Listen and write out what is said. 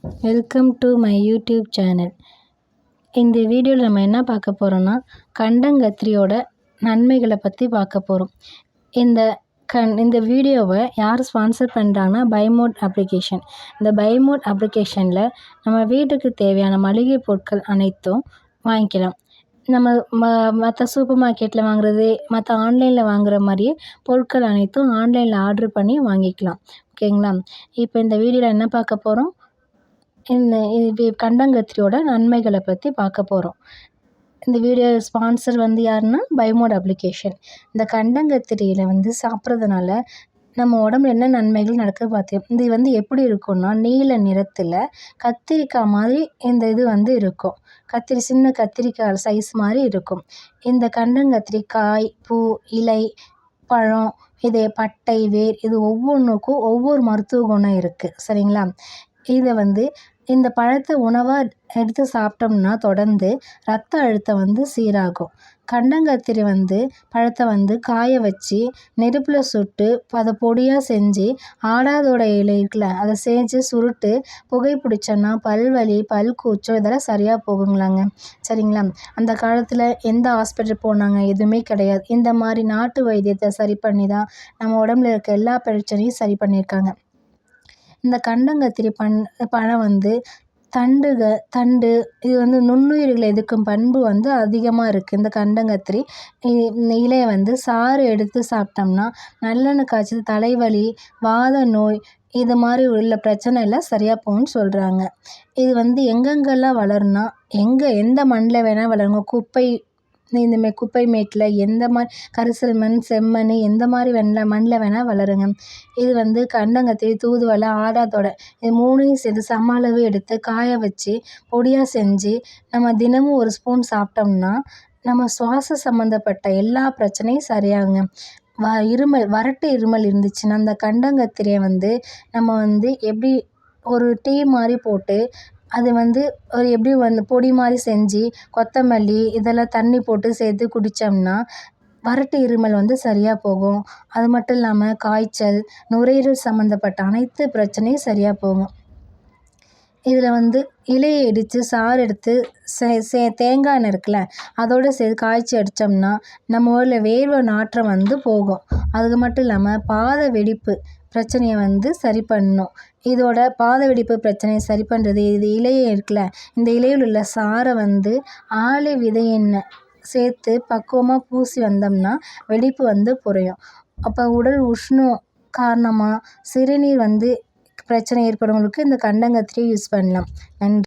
Welcome to my YouTube channel. இந்த வீடியோவில் நம்ம என்ன பார்க்க போகிறோம்னா, கண்டங்கத்திரியோட நன்மைகளை பற்றி பார்க்க போகிறோம். இந்த வீடியோவை யார் ஸ்பான்சர் பண்ணுறாங்கன்னா, பைமோட் அப்ளிகேஷன். இந்த பைமோட் அப்ளிகேஷனில் நம்ம வீட்டுக்கு தேவையான மளிகை பொருட்கள் அனைத்தும் வாங்கிக்கலாம். நம்ம மற்ற சூப்பர் மார்க்கெட்டில் வாங்குறது, மற்ற ஆன்லைனில் வாங்குகிற மாதிரியே பொருட்கள் அனைத்தும் ஆன்லைனில் ஆர்டர் பண்ணி வாங்கிக்கலாம். ஓகேங்களா? இப்போ இந்த வீடியோவில் என்ன பார்க்க போகிறோம், இது கண்டங்கத்திரியோட நன்மைகளை பற்றி பார்க்க போகிறோம். இந்த வீடியோ ஸ்பான்சர் யாருன்னா, பைமோட் அப்ளிகேஷன். இந்த கண்டங்கத்திரியில் சாப்பிட்றதுனால நம்ம உடம்புல என்ன நன்மைகள் நடக்குது பார்த்தோம். இது எப்படி இருக்கும்னா, நீல நிறத்தில் கத்திரிக்காய் மாதிரி இந்த இது இருக்கும். சின்ன கத்திரிக்காய் சைஸ் மாதிரி இருக்கும். இந்த கண்டங்கத்திரி காய், பூ, இலை, பழம், இது பட்டை, வேர், இது ஒவ்வொன்றுக்கும் ஒவ்வொரு மருத்துவ குணம் இருக்குது. சரிங்களா? இதை இந்த பழத்தை உணவாக எடுத்து சாப்பிட்டோம்னா தொடர்ந்து ரத்த அழுத்தம் சீராகும். கண்டங்கத்திரி பழத்தை காய வச்சு நெருப்பில் சுட்டு அதை பொடியாக செஞ்சு ஆடாதோட இலை இருக்குல்ல, அதை செஞ்சு சுருட்டு புகை பிடிச்சோன்னா பல்வலி, பல் கூச்சம் இதெல்லாம் சரியாக போகுங்களாங்க. சரிங்களா? அந்த காலத்தில் எந்த ஹாஸ்பிட்டல் போனாங்க, எதுவுமே கிடையாது. இந்த மாதிரி நாட்டு வைத்தியத்தை சரி பண்ணி தான் நம்ம உடம்புல இருக்க எல்லா பிரச்சனையும் சரி பண்ணியிருக்காங்க. இந்த கண்டங்கத்திரி பழம் தண்டு இது நுண்ணுயிர்களை எதிர்க்கும் பண்பு அதிகமாக இருக்குது. இந்த கண்டங்கத்திரி இலையை சாறு எடுத்து சாப்பிட்டோம்னா நல்லெண்ணெய் காய்ச்சி தலைவலி, வாத நோய் இது மாதிரி உள்ள பிரச்சனை எல்லாம் சரியாக போகும்னு சொல்கிறாங்க. இது எங்கெங்கெல்லாம் வளரும்னா, எந்த மண்ணில் வேணால் வளருங்க. இந்தமாதிரி குப்பை மேட்டில், எந்த மாதிரி கரிசல் மண், செம்மண், எந்த மாதிரி மண்ணில் வேணால் வளருங்க. இது கண்டங்கத்திரி, தூதுவளை, ஆடாதொடை இது மூணையும் சேர்த்து சம அளவு எடுத்து காய வச்சு பொடியாக செஞ்சு நம்ம தினமும் ஒரு ஸ்பூன் சாப்பிட்டோம்னா நம்ம சுவாச சம்மந்தப்பட்ட எல்லா பிரச்சனையும் சரியாகுங்க. வறட்டு இருமல் இருந்துச்சுன்னா அந்த கண்டங்கத்திரியை நம்ம எப்படி ஒரு டீ மாதிரி போட்டு அது ஒரு எப்படி பொடி மாதிரி செஞ்சு கொத்தமல்லி இதெல்லாம் தண்ணி போட்டு சேர்த்து குடித்தோம்னா வறட்டு இருமல் சரியாக போகும். அது மட்டும் இல்லாமல் காய்ச்சல், நுரையீரல் சம்மந்தப்பட்ட அனைத்து பிரச்சனையும் சரியாக போகும். இதில் இலையை இடித்து சாறு எடுத்து தேங்காய் எண்ணெய் இருக்குல்ல, அதோடு சேர்த்து காய்ச்சி அடித்தோம்னா நம்ம ஊரில் வேர்வை நாற்றம் போகும். அது மட்டும் இல்லாமல் பாத வெடிப்பு பிரச்சனையை சரி பண்ணணும். இதோட பாத வெடிப்பு பிரச்சனையை சரி பண்ணுறது, இது இலையை இருக்குல்ல, இந்த இலையில் உள்ள சாறை ஆளி விதை எண்ணெய் சேர்த்து பக்குவமாக பூசி வந்தோம்னா வெடிப்பு குறையும். அப்போ உடல் உஷ்ணம் காரணமாக சிறுநீர் பிரச்சனை ஏற்படுறவங்களுக்கு இந்த கண்டங்கத்திரியை யூஸ் பண்ணலாம். நன்றி.